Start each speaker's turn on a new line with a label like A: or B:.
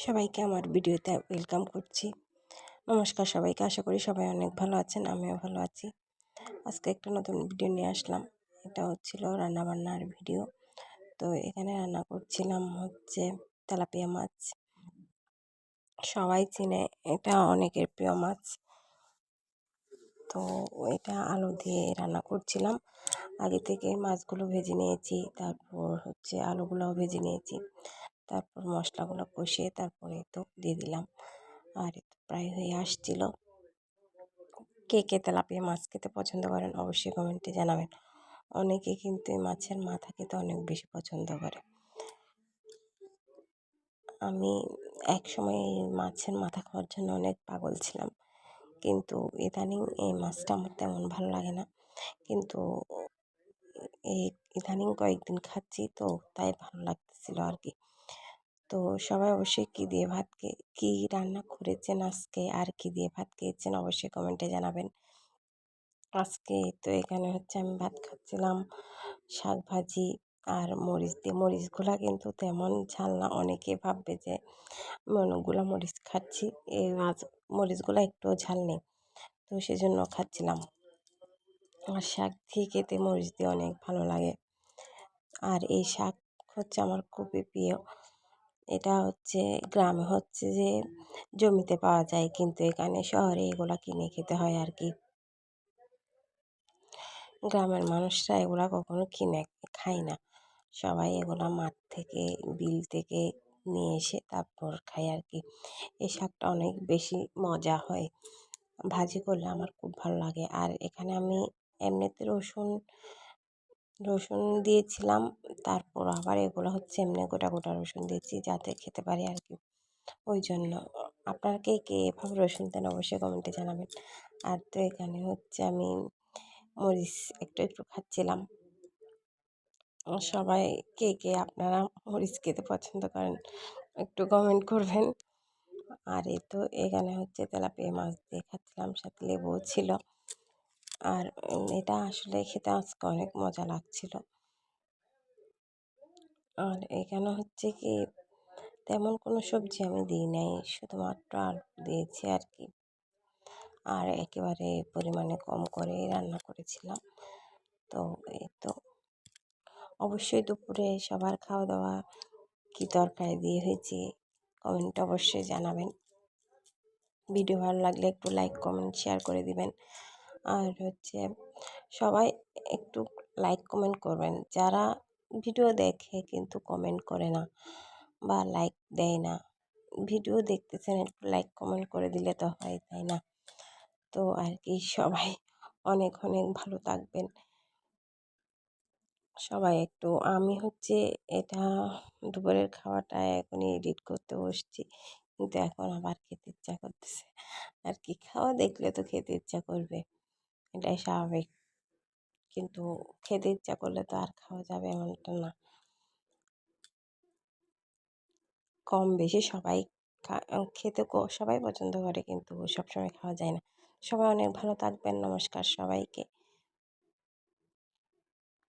A: সবাইকে আমার ভিডিওতে ওয়েলকাম করছি। নমস্কার সবাইকে, আশা করি সবাই অনেক ভালো আছেন, আমিও ভালো আছি। আজকে একটা নতুন ভিডিও নিয়ে আসলাম। এটা হচ্ছিল রান্নাবান্নার ভিডিও। তো এখানে রান্না করছিলাম হচ্ছে তেলাপিয়া মাছ। সবাই চিনে, এটা অনেকের প্রিয় মাছ। তো এটা আলু দিয়ে রান্না করছিলাম। আগে থেকে মাছগুলো ভেজে নিয়েছি, তারপর হচ্ছে আলুগুলোও ভেজে নিয়েছি, তারপর মশলাগুলো কষিয়ে তারপরে তো দিয়ে দিলাম। আর তো প্রায় হয়ে আসছিল। কে কে তেলাপিয়া মাছ খেতে পছন্দ করেন অবশ্যই কমেন্টে জানাবেন। অনেকে কিন্তু এই মাছের মাথা খেতে অনেক বেশি পছন্দ করে। আমি একসময় এই মাছের মাথা খাওয়ার জন্য অনেক পাগল ছিলাম, কিন্তু ইদানিং এই মাছটা আমার তেমন ভালো লাগে না। কিন্তু এই ইদানিং কয়েকদিন খাচ্ছি, তো তাই ভালো লাগতেছিল আর কি। তো সবাই অবশ্যই কী রান্না করেছেন আজকে, আর কী দিয়ে ভাত খেয়েছেন অবশ্যই কমেন্টে জানাবেন। আজকে তো এখানে হচ্ছে আমি ভাত খাচ্ছিলাম শাক ভাজি আর মরিচ দিয়ে। মরিচগুলা কিন্তু তেমন ঝাল না, অনেকে ভাববে যে আমি অনেকগুলো মরিচ খাচ্ছি, এই মাছ মরিচগুলো একটুও ঝাল নেই, তো সেজন্য খাচ্ছিলাম। আর শাক দিয়ে খেতে মরিচ দিয়ে অনেক ভালো লাগে। আর এই শাক হচ্ছে আমার খুবই প্রিয়। এটা হচ্ছে গ্রামে হচ্ছে যে জমিতে পাওয়া যায়, কিন্তু এখানে শহরে এগুলা কিনে খেতে হয় আর কি। গ্রামের মানুষরা এগুলা কখনো কিনে খায় না, সবাই এগুলা মাঠ থেকে বিল থেকে নিয়ে এসে তারপর খায় আর কি। এই শাকটা অনেক বেশি মজা হয়, ভাজি করলে আমার খুব ভালো লাগে। আর এখানে আমি এমনিতে রসুন রসুন দিয়েছিলাম, তারপর আবার এগুলো হচ্ছে এমনি গোটা গোটা রসুন দিয়েছি যাতে খেতে পারি আর কি। ওই জন্য আপনারা কে কে এভাবে রসুন দেন অবশ্যই কমেন্টে জানাবেন। আর তো এখানে হচ্ছে আমি মরিচ একটু একটু খাচ্ছিলাম। সবাই কে কে আপনারা মরিচ খেতে পছন্দ করেন একটু কমেন্ট করবেন। আর এই তো এখানে হচ্ছে তেলাপিয়া মাছ দিয়ে খাচ্ছিলাম, সাথে লেবু ছিল। আর এটা আসলে খেতে আজকে অনেক মজা লাগছিল। আর এখানে হচ্ছে কি তেমন কোনো সবজি আমি দিই নাই, শুধুমাত্র আলু দিয়েছি আর কি। আর একেবারে পরিমাণে কম করে রান্না করেছিলাম। তো এই তো অবশ্যই দুপুরে সবার খাওয়া দাওয়া কী তরকারি দিয়ে হয়েছে কমেন্ট অবশ্যই জানাবেন। ভিডিও ভালো লাগলে একটু লাইক কমেন্ট শেয়ার করে দিবেন। আর হচ্ছে সবাই একটু লাইক কমেন্ট করবেন, যারা ভিডিও দেখে কিন্তু কমেন্ট করে না বা লাইক দেয় না। ভিডিও দেখতেছেন, একটু লাইক কমেন্ট করে দিলে তো হয়, তাই না? তো আর কি সবাই অনেক অনেক ভালো থাকবেন। সবাই একটু আমি হচ্ছে এটা দুপুরের খাওয়াটা এখনই এডিট করতে বসছি, কিন্তু এখন আবার খেতে ইচ্ছা করতেছে আর কি। খাওয়া দেখলে তো খেতে ইচ্ছা করবে, এটাই স্বাভাবিক। কিন্তু খেতে ইচ্ছা করলে তো আর খাওয়া যাবে এমনটা না। কম বেশি সবাই খেতে সবাই পছন্দ করে, কিন্তু সবসময় খাওয়া যায় না। সবাই অনেক ভালো থাকবেন। নমস্কার সবাইকে।